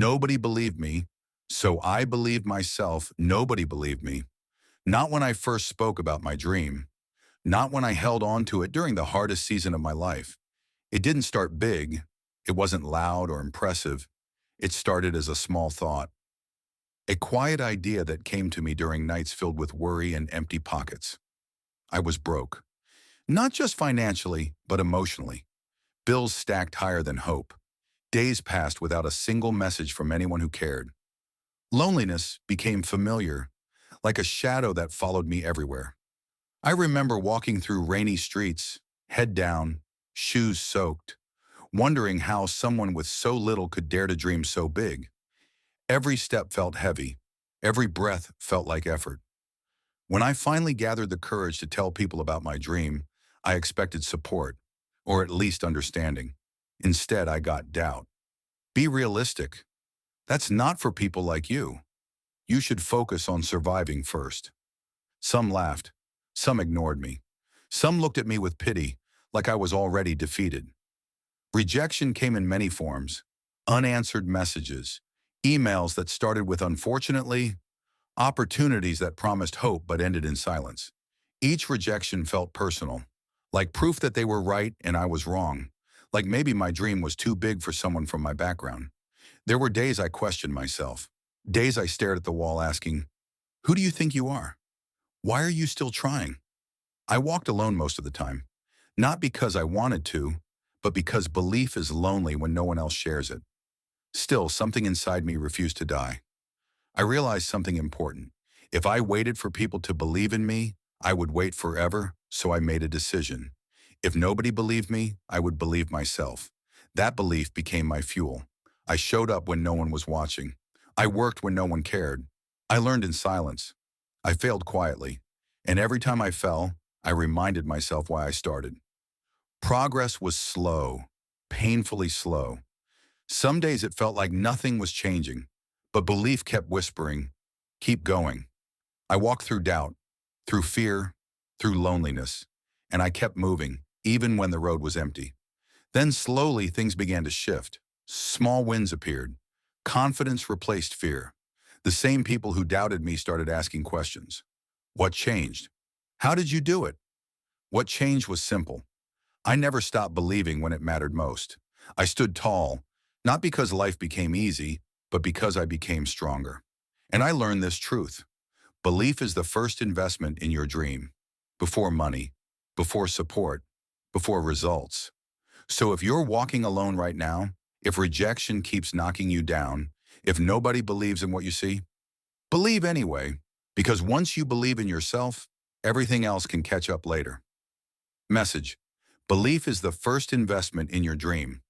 Nobody believed me, so I believed myself. Nobody believed me. Not when I first spoke about my dream. Not when I held on to it during the hardest season of my life. It didn't start big. It wasn't loud or impressive. It started as a small thought. A quiet idea that came to me during nights filled with worry and empty pockets. I was broke. Not just financially, but emotionally. Bills stacked higher than hope. Days passed without a single message from anyone who cared. Loneliness became familiar, like a shadow that followed me everywhere. I remember walking through rainy streets, head down, shoes soaked, wondering how someone with so little could dare to dream so big. Every step felt heavy. Every breath felt like effort. When I finally gathered the courage to tell people about my dream, I expected support, or at least understanding. Instead, I got doubt. Be realistic. That's not for people like you. You should focus on surviving first. Some laughed. Some ignored me. Some looked at me with pity, like I was already defeated. Rejection came in many forms. Unanswered messages, emails that started with "unfortunately," opportunities that promised hope but ended in silence. Each rejection felt personal, like proof that they were right and I was wrong, like maybe my dream was too big for someone from my background. There were days I questioned myself, days I stared at the wall asking, "Who do you think you are? Why are you still trying?" I walked alone most of the time, not because I wanted to, but because belief is lonely when no one else shares it. Still, something inside me refused to die. I realized something important. If I waited for people to believe in me, I would wait forever, so I made a decision. If nobody believed me, I would believe myself. That belief became my fuel. I showed up when no one was watching. I worked when no one cared. I learned in silence. I failed quietly. And every time I fell, I reminded myself why I started. Progress was slow, painfully slow. Some days it felt like nothing was changing, but belief kept whispering, "Keep going." I walked through doubt, through fear, through loneliness, and I kept moving, even when the road was empty. Then slowly things began to shift. Small wins appeared. Confidence replaced fear. The same people who doubted me started asking questions. What changed? How did you do it? What changed was simple. I never stopped believing when it mattered most. I stood tall, not because life became easy, but because I became stronger. And I learned this truth. Belief is the first investment in your dream. Before money, before support, before results. So if you're walking alone right now, if rejection keeps knocking you down, if nobody believes in what you see, believe anyway, because once you believe in yourself, everything else can catch up later. Message: belief is the first investment in your dream.